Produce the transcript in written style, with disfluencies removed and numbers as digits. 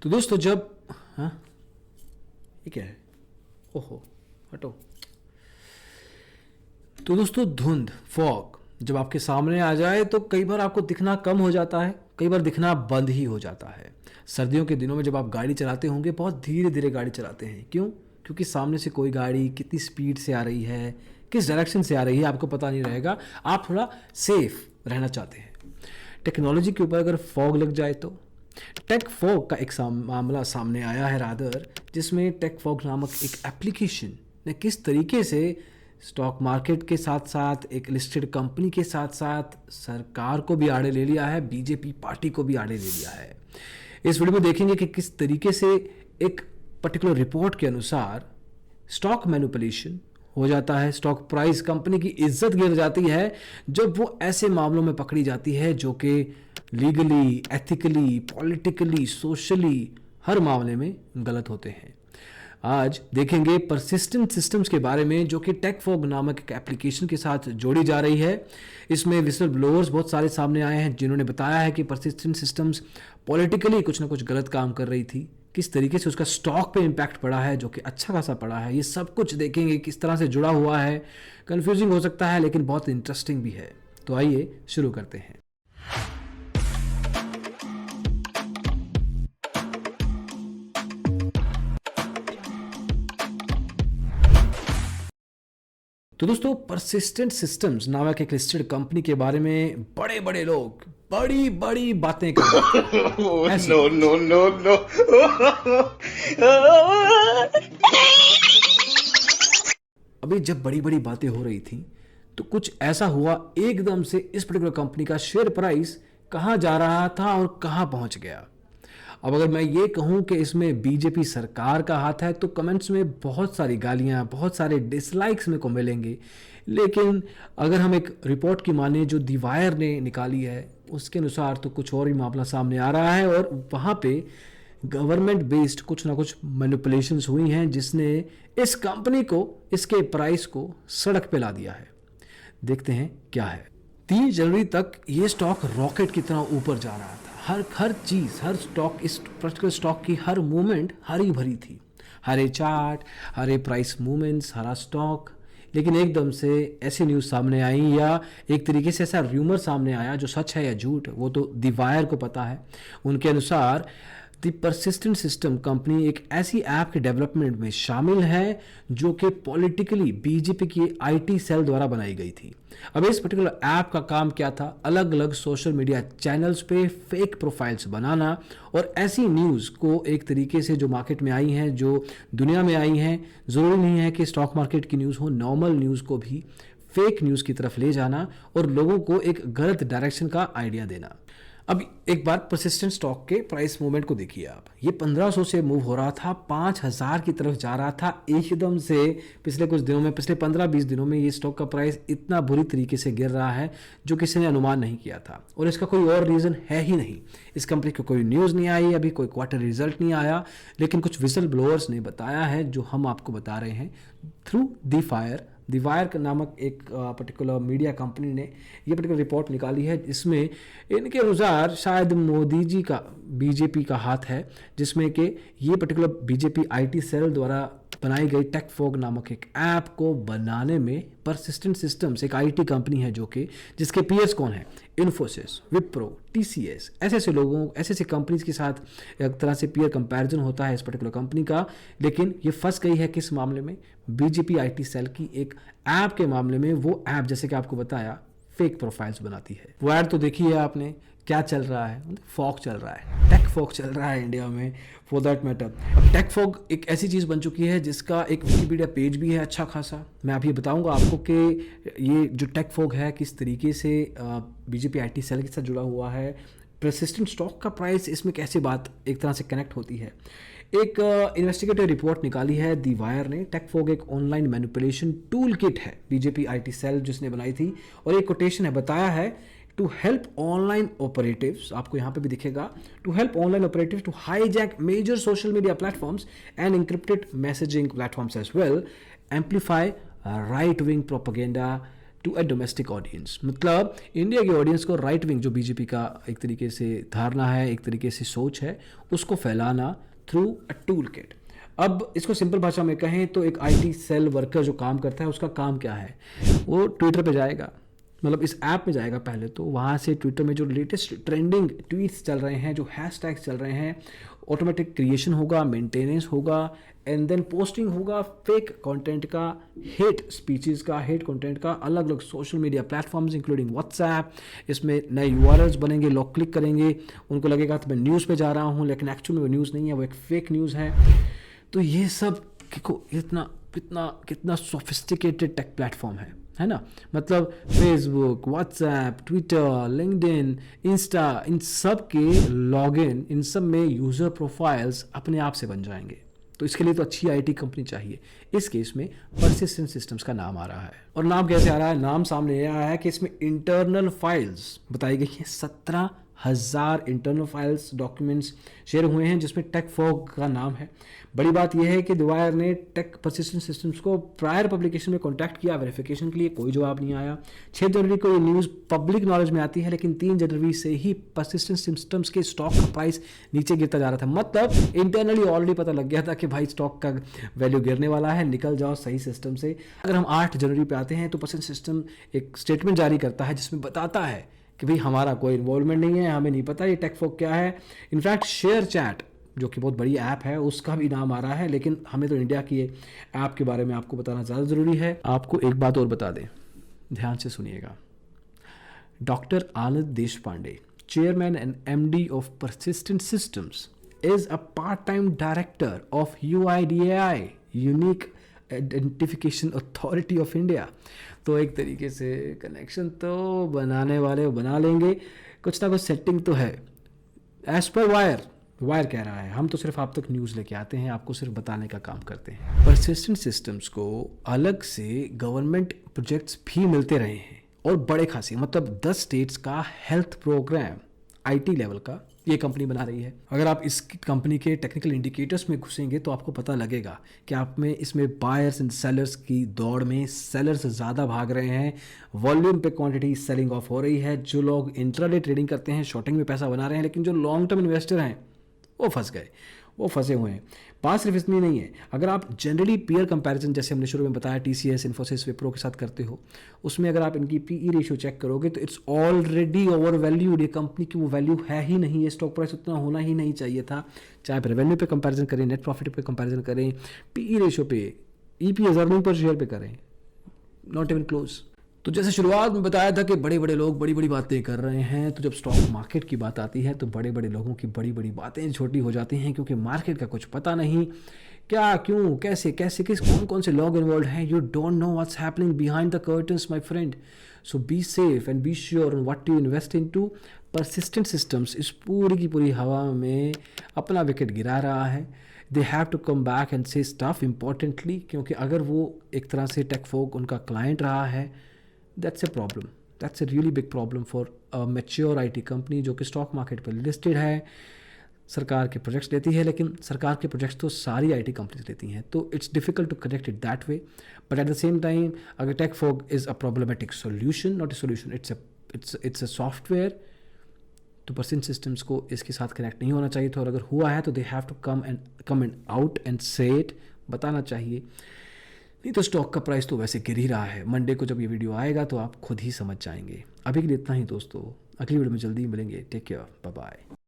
तो दोस्तों जब हाँ ये क्या है? ओहो, हटो। तो दोस्तों धुंध फॉग जब आपके सामने आ जाए तो कई बार आपको दिखना कम हो जाता है, कई बार दिखना बंद ही हो जाता है। सर्दियों के दिनों में जब आप गाड़ी चलाते होंगे बहुत धीरे धीरे गाड़ी चलाते हैं, क्यों? क्योंकि सामने से कोई गाड़ी कितनी स्पीड से आ रही है, किस डायरेक्शन से आ रही है आपको पता नहीं रहेगा। आप थोड़ा सेफ रहना चाहते हैं। टेक्नोलॉजी के ऊपर अगर फॉग लग जाए तो टेक फॉग का एक मामला सामने आया है रादर, जिसमें टेक फॉग नामक एक एप्लीकेशन ने किस तरीके से स्टॉक मार्केट के साथ साथ एक लिस्टेड कंपनी के साथ साथ सरकार को भी आड़े ले लिया है, बीजेपी पार्टी को भी आड़े ले लिया है। इस वीडियो में देखेंगे कि किस तरीके से एक पर्टिकुलर रिपोर्ट के अनुसार स्टॉक मैनिपुलेशन हो जाता है, स्टॉक प्राइस, कंपनी की इज्जत गिर जाती है जब वो ऐसे मामलों में पकड़ी जाती है जो कि लीगली, एथिकली, पॉलिटिकली, सोशली हर मामले में गलत होते हैं। आज देखेंगे परसिस्टेंट सिस्टम्स के बारे में, जो कि टेक फॉग नामक एक एप्लीकेशन के साथ जोड़ी जा रही है। इसमें विसल ब्लोअर्स बहुत सारे सामने आए हैं जिन्होंने बताया है कि परसिस्टेंट सिस्टम्स पॉलिटिकली कुछ ना कुछ गलत काम कर रही थी, किस तरीके से उसका स्टॉक पे इम्पैक्ट पड़ा है जो कि अच्छा खासा पड़ा है। ये सब कुछ देखेंगे किस तरह से जुड़ा हुआ है। कंफ्यूजिंग हो सकता है लेकिन बहुत इंटरेस्टिंग भी है। तो आइए शुरू करते हैं। तो दोस्तों परसिस्टेंट सिस्टम्स नामक एक लिस्टेड कंपनी के बारे में बड़े बड़े लोग बड़ी बड़ी बातें कर रहे Oh, हैं। ऐसी no, no, no, no. अभी जब बड़ी बड़ी बातें हो रही थी तो कुछ ऐसा हुआ, एकदम से इस पर्टिकुलर कंपनी का शेयर प्राइस कहाँ जा रहा था और कहाँ पहुँच गया। अब अगर मैं ये कहूँ कि इसमें बीजेपी सरकार का हाथ है तो कमेंट्स में बहुत सारी गालियाँ, बहुत सारे डिसलाइक्स मेरे को मिलेंगे। लेकिन अगर हम एक रिपोर्ट की माने जो दी वायर ने निकाली है, उसके अनुसार तो कुछ और ही मामला सामने आ रहा है और वहाँ पे गवर्नमेंट बेस्ड कुछ ना कुछ मैनिपुलेशंस हुई हैं जिसने इस कंपनी को, इसके प्राइस को सड़क पे ला दिया है। देखते हैं क्या है। 3 जनवरी तक ये स्टॉक रॉकेट की तरह ऊपर जा रहा था। हर चीज़, हर स्टॉक, इस पर्टिकुलर स्टॉक की हर मूवमेंट हरी भरी थी। हरे चार्ट, हरे प्राइस मूवमेंट्स, हरा स्टॉक। लेकिन एकदम से ऐसी न्यूज़ सामने आई, या एक तरीके से ऐसा र्यूमर सामने आया, जो सच है या झूठ वो तो दी वायर को पता है। उनके अनुसार द परसिस्टेंट सिस्टम कंपनी एक ऐसी ऐप के डेवलपमेंट में शामिल है जो कि पॉलिटिकली बीजेपी की आईटी सेल द्वारा बनाई गई थी। अब इस पर्टिकुलर ऐप का काम क्या था? अलग अलग सोशल मीडिया चैनल्स पे फेक प्रोफाइल्स बनाना और ऐसी न्यूज़ को एक तरीके से जो मार्केट में आई हैं, जो दुनिया में आई हैं, ज़रूरी नहीं है कि स्टॉक मार्केट की न्यूज़ हो, नॉर्मल न्यूज़ को भी फेक न्यूज़ की तरफ ले जाना और लोगों को एक गलत डायरेक्शन का आइडिया देना। अब एक बार परसिस्टेंट स्टॉक के प्राइस मूवमेंट को देखिए आप। ये 1500 से मूव हो रहा था, 5000 की तरफ जा रहा था एकदम से। पिछले कुछ दिनों में, पिछले 15-20 दिनों में ये स्टॉक का प्राइस इतना बुरी तरीके से गिर रहा है जो किसी ने अनुमान नहीं किया था। और इसका कोई और रीज़न है ही नहीं। इस कंपनी को कोई न्यूज़ नहीं आई, अभी कोई क्वार्टर रिजल्ट नहीं आया, लेकिन कुछ विसल ब्लोअर्स ने बताया है जो हम आपको बता रहे हैं थ्रू दी वायर नामक एक पर्टिकुलर मीडिया कंपनी ने ये पर्टिकुलर रिपोर्ट निकाली है। इसमें इनके अनुसार शायद मोदी जी का, बीजेपी का हाथ है, जिसमें कि ये पर्टिकुलर बीजेपी आईटी सेल द्वारा बनाई गई टेक फॉग नामक एक ऐप को बनाने में परसिस्टेंट सिस्टम्स एक आईटी कंपनी है जो कि जिसके पीएस कौन है? इन्फोसिस, विप्रो, टीसीएस, ऐसे लोगों, ऐसे कंपनीज के साथ एक तरह से पीयर कंपैरिजन होता है इस पर्टिकुलर कंपनी का। लेकिन ये फंस गई है किस मामले में? बीजेपी आईटी सेल की एक ऐप के मामले में। वो ऐप जैसे कि आपको बताया फेक प्रोफाइल्स बनाती है। वो ऐड तो देखी है आपने, क्या चल रहा है? फॉग चल रहा है, टेक फॉग चल रहा है इंडिया में, फॉर दैट मैटर। अब टेक फॉग एक ऐसी चीज़ बन चुकी है जिसका एक विकिपीडिया पेज भी है अच्छा खासा। मैं अभी बताऊंगा आपको कि ये जो टेक फॉग है किस तरीके से बीजेपी आईटी सेल के साथ जुड़ा हुआ है, परसिस्टेंट स्टॉक का प्राइस इसमें कैसे बात एक तरह से कनेक्ट होती है। एक इन्वेस्टिगेटिव रिपोर्ट निकाली है दी वायर ने। टेक फॉग एक ऑनलाइन मैनिपुलेशन टूल किट है बीजेपी आईटी सेल जिसने बनाई थी, और एक कोटेशन है, बताया है टू हेल्प ऑनलाइन ऑपरेटिव्स, आपको यहाँ पे भी दिखेगा, to help online operatives to hijack major social media platforms and encrypted messaging platforms as well, amplify right wing propaganda, to a domestic audience. मतलब इंडिया की ऑडियंस को राइट विंग जो BJP का एक तरीके से धारणा है, एक तरीके से सोच है, उसको फैलाना थ्रू अ टूल किट। अब इसको सिंपल भाषा में कहें तो एक आईटी सेल वर्कर जो काम करता है उसका काम क्या है, वो ट्विटर पे जाएगा, मतलब इस ऐप में जाएगा पहले तो, वहाँ से ट्विटर में जो लेटेस्ट ट्रेंडिंग ट्वीट्स चल रहे हैं, जो हैशटैग्स चल रहे हैं, ऑटोमेटिक क्रिएशन होगा, मेंटेनेंस होगा, एंड देन पोस्टिंग होगा फेक कंटेंट का, हेट स्पीचेस का, हेट कंटेंट का, अलग अलग social media platforms including WhatsApp. इसमें नए यूआरएल्स बनेंगे, लोग क्लिक करेंगे, उनको लगेगा तो मैं न्यूज़ पे जा रहा हूँ, लेकिन एक्चुअल में वो न्यूज़ नहीं है, वो एक फेक न्यूज़ है। तो ये सब कितना कितना कितना सोफिस्टिकेटेड टेक प्लेटफॉर्म है ना। मतलब Facebook, WhatsApp, Twitter, LinkedIn, Insta, इन सब के लॉगिन, इन सब में यूज़र प्रोफाइल्स अपने आप से बन जाएंगे। तो इसके लिए तो अच्छी आईटी कंपनी चाहिए। इस केस में परसिस्टेंट सिस्टम्स का नाम आ रहा है। और नाम कैसे आ रहा है? नाम सामने ये आया है कि इसमें इंटरनल फाइल्स बताई गई हैं। 17,000 इंटरनल फाइल्स, डॉक्यूमेंट्स शेयर हुए हैं, जिसमें टेक फॉग का नाम है। बड़ी बात यह है कि द वायर ने टेक परसिस्टेंट सिस्टम्स को प्रायर पब्लिकेशन में कॉन्टैक्ट किया वेरिफिकेशन के लिए, कोई जवाब नहीं आया। 6 जनवरी को ये न्यूज़ पब्लिक नॉलेज में आती है, लेकिन 3 जनवरी से ही परसिस्टेंट सिस्टम्स के स्टॉक का प्राइस नीचे गिरता जा रहा था। मतलब इंटरनली ऑलरेडी पता लग गया था कि भाई स्टॉक का वैल्यू गिरने वाला है, निकल जाओ सही सिस्टम से। अगर हम 8 जनवरी पे आते हैं तो परसिस्टेंट सिस्टम एक स्टेटमेंट जारी करता है जिसमें बताता है कि भाई हमारा कोई इन्वॉल्वमेंट नहीं है, हमें नहीं पता ये टेक फॉग क्या है। इनफैक्ट शेयर चैट जो कि बहुत बड़ी ऐप है उसका भी नाम आ रहा है, लेकिन हमें तो इंडिया की ऐप के बारे में आपको बताना ज़्यादा ज़रूरी है। आपको एक बात और बता दें, ध्यान से सुनिएगा। Doctor Anand Deshpande, chairman and MD of persistent systems, is a part time director of UIDAI, unique identification authority of India. तो एक तरीके से कनेक्शन तो बनाने वाले बना लेंगे, कुछ ना कुछ सेटिंग तो है। एज पर वायर कह रहा है, हम तो सिर्फ आप तक न्यूज़ लेके आते हैं, आपको सिर्फ बताने का काम करते हैं। परसिस्टेंट सिस्टम्स को अलग से गवर्नमेंट प्रोजेक्ट्स भी मिलते रहे हैं और बड़े खासे, मतलब 10 स्टेट्स का हेल्थ प्रोग्राम आईटी लेवल का ये कंपनी बना रही है। अगर आप इस कंपनी के टेक्निकल इंडिकेटर्स में घुसेंगे तो आपको पता लगेगा कि आप में इसमें बायर्स एंड सेलर्स की दौड़ में सेलर्स ज़्यादा भाग रहे हैं, वॉल्यूम पे क्वांटिटी सेलिंग ऑफ हो रही है। जो लोग इंट्राडे ट्रेडिंग करते हैं, शॉर्टिंग में पैसा बना रहे हैं, लेकिन जो लॉन्ग टर्म इन्वेस्टर हैं वो फंस गए, वो फंसे हुए हैं। बात सिर्फ इतनी नहीं है, अगर आप जनरली पीयर कंपैरिजन जैसे हमने शुरू में बताया TCS, इन्फोसिस, विप्रो के साथ करते हो, उसमें अगर आप इनकी PE रेशियो चेक करोगे तो इट्स ऑलरेडी ओवर वैल्यूड। ये कंपनी की वो वैल्यू है ही नहीं, ये स्टॉक प्राइस उतना होना ही नहीं चाहिए था। चाहे आप रेवेन्यू पे कंपैरिजन करें, नेट प्रॉफिट पे कंपैरिजन करें, PE रेशियो पे, EPS अर्निंग पर शेयर पे करें, नॉट इवन क्लोज। तो जैसे शुरुआत में बताया था कि बड़े बड़े लोग बड़ी बड़ी बातें कर रहे हैं, तो जब स्टॉक मार्केट की बात आती है तो बड़े बड़े लोगों की बड़ी बड़ी बातें छोटी हो जाती हैं, क्योंकि मार्केट का कुछ पता नहीं, क्या, क्यों, कैसे कैसे किस कौन कौन से लोग इन्वॉल्व हैं। You don't know what's happening behind the curtains my friend. So be safe and be sure on what you invest into. Persistent systems इस पूरी की पूरी हवा में अपना विकेट गिरा रहा है। They have to come back and say stuff importantly, क्योंकि अगर वो एक तरह से टेक फॉग उनका क्लाइंट रहा है, that's a problem, that's a really big problem for a mature IT company जो कि स्टॉक मार्केट पर लिस्टेड है, सरकार के प्रोजेक्ट्स लेती है, लेकिन सरकार के प्रोजेक्ट्स तो सारी IT कंपनीज लेती हैं, तो it's difficult to connect it that way. But at the same time अगर Tek Fog is a problematic solution, not a solution, it's a software, तो परसिस्टेंट सिस्टम्स को इसके साथ कनेक्ट नहीं होना चाहिए था। और अगर हुआ है तो they have to come and out and say it, बताना चाहिए। नहीं तो स्टॉक का प्राइस तो वैसे गिर ही रहा है। मंडे को जब ये वीडियो आएगा तो आप खुद ही समझ जाएंगे। अभी के लिए इतना ही दोस्तों, अगली वीडियो में जल्दी मिलेंगे। Take care, bye bye.